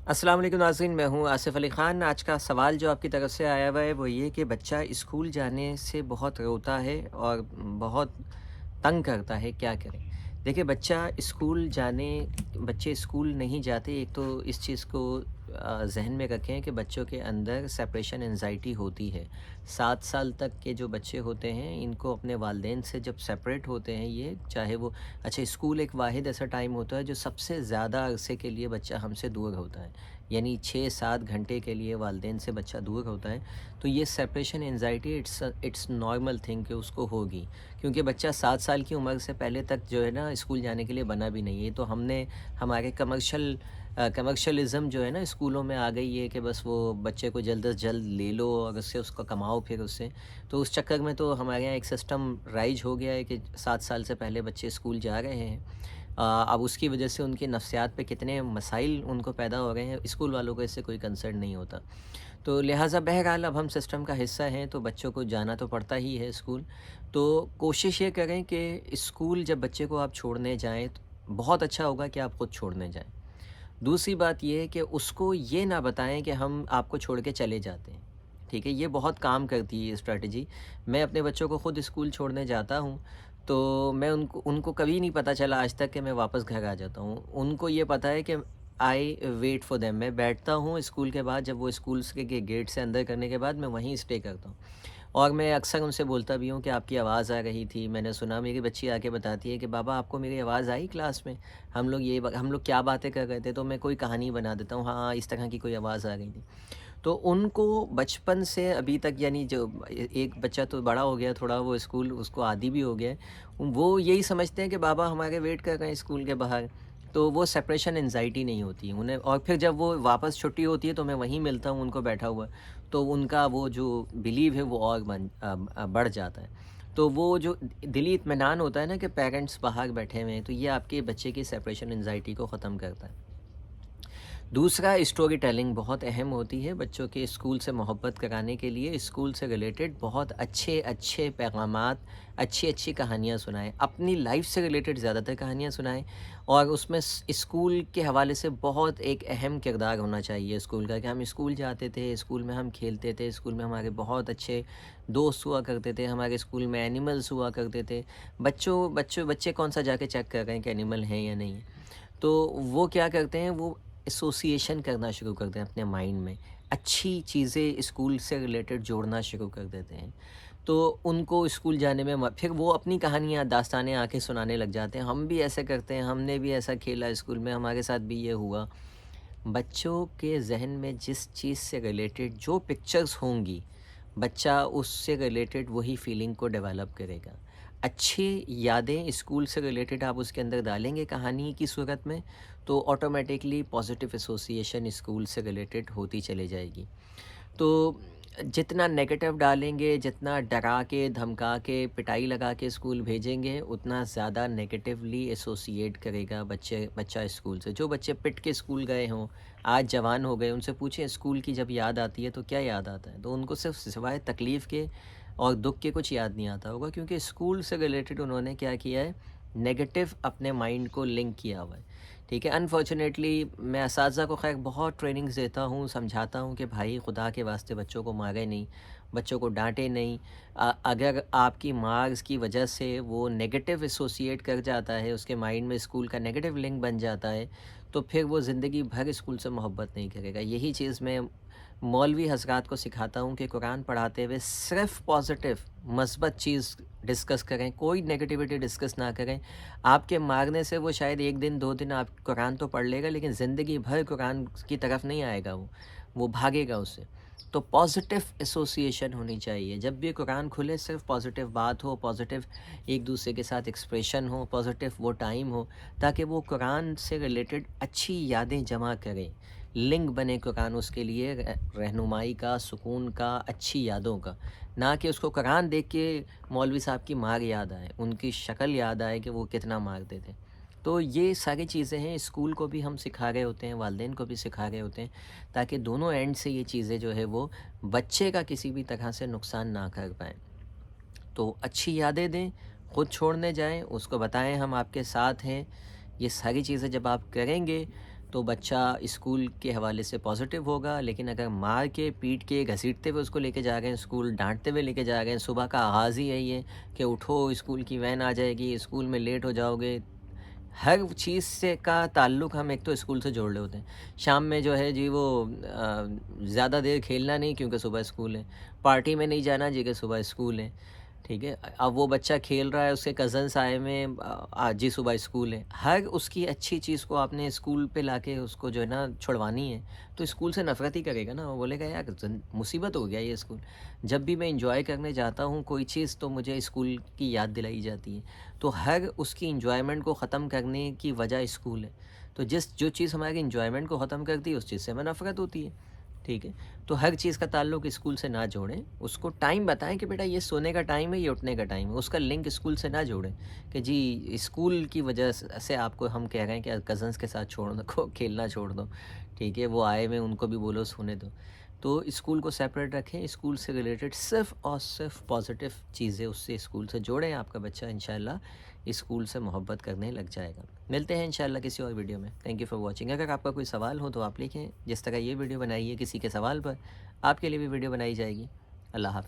अस्सलाम वालेकुम नाज़रीन, मैं हूँ आसिफ़ अली ख़ान। आज का सवाल जो आपकी तरफ से आया हुआ है वो ये कि बच्चा स्कूल जाने से बहुत रोता है और बहुत तंग करता है, क्या करें? देखिए बच्चे स्कूल नहीं जाते। एक तो इस चीज़ को ज़हन में रखें कि बच्चों के अंदर सेपरेशन एंग्ज़ायटी होती है। 7 साल तक के जो बच्चे होते हैं इनको अपने वालिदैन से जब सेपरेट होते हैं ये, चाहे वो स्कूल एक वाहिद ऐसा टाइम होता है जो सबसे ज़्यादा अरसे के लिए बच्चा हमसे दूर होता है। यानी 6-7 घंटे के लिए वालिदैन से बच्चा दूर होता है। तो ये separation anxiety it's normal thing कि उसको होगी। क्योंकि बच्चा 7 साल की उम्र से पहले तक जो है ना स्कूल जाने के लिए बना भी नहीं है। तो हमने हमारे कमर्शियलिज़्म जो है ना स्कूलों में आ गई है कि बस वो बच्चे को जल्द से जल्द ले लो और उससे उसको कमाओ फिर उससे। तो उस चक्कर में तो हमारे यहाँ एक सिस्टम राइज हो गया है कि 7 साल से पहले बच्चे स्कूल जा रहे हैं। अब उसकी वजह से उनकी नफ्सियात पे कितने मसाइल उनको पैदा हो रहे हैं, स्कूल वालों को इससे कोई कंसर्न नहीं होता। तो लिहाजा बहरहाल अब हम सिस्टम का हिस्सा हैं तो बच्चों को जाना तो पड़ता ही है स्कूल। तो कोशिश ये करें कि स्कूल जब बच्चे को आप छोड़ने जाएँ तो बहुत अच्छा होगा कि आप खुद छोड़ने जाएँ। दूसरी बात ये है कि उसको ये ना बताएँ कि हम आपको छोड़ के चले जाते हैं, ठीक है? ये बहुत काम करती है ये स्ट्रैटेजी। मैं अपने बच्चों को खुद स्कूल छोड़ने जाता हूँ, तो मैं उनको उनको कभी नहीं पता चला आज तक कि मैं वापस घर आ जाता हूँ। उनको ये पता है कि आई वेट फॉर देम। मैं बैठता हूँ स्कूल के बाद, जब वो स्कूल्स के गेट से अंदर करने के बाद मैं वहीं स्टे करता हूँ। और मैं अक्सर उनसे बोलता भी हूँ कि आपकी आवाज़ आ रही थी, मैंने सुना। मेरी बच्ची आके बताती है कि बाबा आपको मेरी आवाज़ आई क्लास में? हम लोग क्या बातें कर रहे थे? तो मैं कोई कहानी बना देता हूँ, हाँ, इस तरह की कोई आवाज़ आ रही थी। तो उनको बचपन से अभी तक, यानी जो एक बच्चा तो बड़ा हो गया थोड़ा, वो स्कूल उसको आदी भी हो गया है। वो यही समझते हैं कि बाबा हमारे वेट कर रहे हैं स्कूल के बाहर। तो वो सेपरेशन एंग्ज़ायटी नहीं होती है उन्हें। और फिर जब वो वापस छुट्टी होती है तो मैं वहीं मिलता हूँ उनको बैठा हुआ। तो उनका वो जो बिलीव है वो और बढ़ जाता है। तो वो जो दिली इत्मीनान होता है ना कि पेरेंट्स बाहर बैठे हुए हैं, तो ये आपके बच्चे की सेपरेशन एंग्ज़ायटी को ख़त्म करता है। दूसरा, स्टोरी टेलिंग बहुत अहम होती है बच्चों के स्कूल से मोहब्बत कराने के लिए। स्कूल से रिलेटेड बहुत अच्छे अच्छे पैगामात, अच्छी अच्छी कहानियाँ सुनाएं। अपनी लाइफ से रिलेटेड ज़्यादातर कहानियाँ सुनाएं। और उसमें स्कूल के हवाले से बहुत एक अहम किरदार होना चाहिए स्कूल का, कि हम स्कूल जाते थे, स्कूल में हम खेलते थे, स्कूल में हमारे बहुत अच्छे दोस्त हुआ करते थे, हमारे स्कूल में एनिमल्स हुआ करते थे। बच्चे कौन सा जाके चेक कर रहे हैं कि एनिमल हैं या नहीं। तो वो क्या करते हैं, वो एसोसिएशन करना शुरू करते हैं अपने माइंड में। अच्छी चीज़ें स्कूल से रिलेटेड जोड़ना शुरू कर देते हैं। तो उनको स्कूल जाने में फिर वो अपनी कहानियाँ, दास्तानें आके सुनाने लग जाते हैं। हम भी ऐसे करते हैं, हमने भी ऐसा खेला स्कूल में, हमारे साथ भी ये हुआ। बच्चों के ज़हन में जिस चीज़ से रिलेटेड जो पिक्चर्स होंगी, बच्चा उससे रिलेटेड वही फीलिंग को डेवलप करेगा। अच्छी यादें स्कूल से रिलेटेड आप उसके अंदर डालेंगे कहानी की सूरत में, तो ऑटोमेटिकली पॉजिटिव एसोसिएशन स्कूल से रिलेटेड होती चली जाएगी। तो जितना नेगेटिव डालेंगे, जितना डरा के, धमका के, पिटाई लगा के स्कूल भेजेंगे, उतना ज़्यादा नेगेटिवली एसोसिएट करेगा बच्चा स्कूल से। जो बच्चे पिट के स्कूल गए हों, आज जवान हो गए, उनसे पूछें स्कूल की जब याद आती है तो क्या याद आता है? तो उनको सिर्फ़ सिवाय तकलीफ़ के और दुःख के कुछ याद नहीं आता होगा, क्योंकि स्कूल से रिलेटेड उन्होंने क्या किया है, नेगेटिव अपने माइंड को लिंक किया हुआ है। ठीक है, अनफॉर्चुनेटली मैं असातिज़ा को ख़ैर बहुत ट्रेनिंग्स देता हूँ, समझाता हूँ कि भाई खुदा के वास्ते बच्चों को मारें नहीं, बच्चों को डाँटें नहीं। अगर आपकी मार्क्स की वजह से वो नेगेटिव एसोसिएट कर जाता है, उसके माइंड में स्कूल का नेगेटिव लिंक बन जाता है, तो फिर वो ज़िंदगी भर स्कूल से मोहब्बत नहीं करेगा। यही चीज़ मैं मौलवी हज़रात को सिखाता हूँ कि कुरान पढ़ाते हुए सिर्फ़ पॉज़िटिव, मस्बत चीज़ डिस्कस करें, कोई नेगेटिविटी डिस्कस ना करें। आपके मारने से वो शायद 1 दिन 2 दिन आप कुरान तो पढ़ लेगा, लेकिन ज़िंदगी भर कुरान की तरफ नहीं आएगा वो भागेगा उससे। तो पॉज़िटिव एसोसिएशन होनी चाहिए। जब भी कुरान खुले सिर्फ़ पॉज़िटिव बात हो, पॉज़िटिव एक दूसरे के साथ एक्सप्रेशन हो, पॉज़िटिव वो टाइम हो, ताकि वो कुरान से रिलेटेड अच्छी यादें जमा करे। लिंक बने कुरान उसके लिए रहनुमाई का, सुकून का, अच्छी यादों का। ना कि उसको कुरान देख के मौलवी साहब की मार याद आए, उनकी शक्ल याद आए कि वो कितना मारते थे। तो ये सारी चीज़ें हैं, स्कूल को भी हम सिखा रहे होते हैं, वालिदैन को भी सिखा रहे होते हैं, ताकि दोनों एंड से ये चीज़ें जो है वो बच्चे का किसी भी तरह से नुकसान ना कर पाएँ। तो अच्छी यादें दें, खुद छोड़ने जाएँ, उसको बताएँ हम आपके साथ हैं। ये सारी चीज़ें जब आप करेंगे, تو بچہ اسکول کے حوالے سے پازیٹیو ہوگا، لیکن اگر مار کے پیٹ کے گھسیٹتے ہوئے اس کو لے کے جا رہے ہیں اسکول، ڈانٹتے ہوئے لے کے جا رہے ہیں، صبح کا آغاز ہی یہی ہے کہ اٹھو اسکول کی وین آ جائے گی، اسکول میں لیٹ ہو جاؤ گے، ہر چیز سے کا تعلق ہم ایک تو اسکول سے جوڑ رہے ہوتے ہیں۔ شام میں جو ہے جی وہ زیادہ دیر کھیلنا نہیں کیونکہ صبح اسکول ہے، پارٹی میں نہیں جانا جی کہ صبح اسکول ہے، ٹھیک ہے۔ اب وہ بچہ کھیل رہا ہے، اس کے کزنس آئے ہوئے ہیں، آج جی صبح اسکول ہے، ہر اس کی اچھی چیز کو آپ نے اسکول پہ لا کے اس کو جو ہے نا چھڑوانی ہے، تو اسکول سے نفرت ہی کرے گا نا، وہ بولے گا یار مصیبت ہو گیا یہ اسکول۔ جب بھی میں انجوائے کرنے جاتا ہوں کوئی چیز تو مجھے اسکول کی یاد دلائی جاتی ہے، تو ہر اس کی انجوائمنٹ کو ختم کرنے کی وجہ اسکول ہے، تو جو چیز ہماری انجوائمنٹ کو ختم کرتی ہے اس چیز سے ہمیں نفرت ہوتی ہے، ٹھیک ہے۔ تو ہر چیز کا تعلق اسکول سے نہ جوڑیں، اس کو ٹائم بتائیں کہ بیٹا یہ سونے کا ٹائم ہے، یہ اٹھنے کا ٹائم ہے، اس کا لنک اسکول سے نہ جوڑیں کہ جی اسکول کی وجہ سے آپ کو ہم کہہ رہے ہیں کہ کزنس کے ساتھ چھوڑ دو، کھیلنا چھوڑ دو، ٹھیک ہے، وہ آئے ہوئے ان کو بھی بولو سونے دو۔ تو اسکول کو سیپریٹ رکھیں، اسکول سے ریلیٹڈ صرف اور صرف پازیٹیو چیزیں اس سے اسکول سے جوڑیں، آپ کا بچہ انشاءاللہ اسکول سے محبت کرنے لگ جائے گا۔ ملتے ہیں انشاءاللہ کسی اور ویڈیو میں۔ Thank you for watching. اگر آپ کا کوئی سوال ہو تو آپ لکھیں، جس طرح یہ ویڈیو بنائی ہے کسی کے سوال پر آپ کے لیے بھی ویڈیو بنائی جائے گی۔ اللہ حافظ۔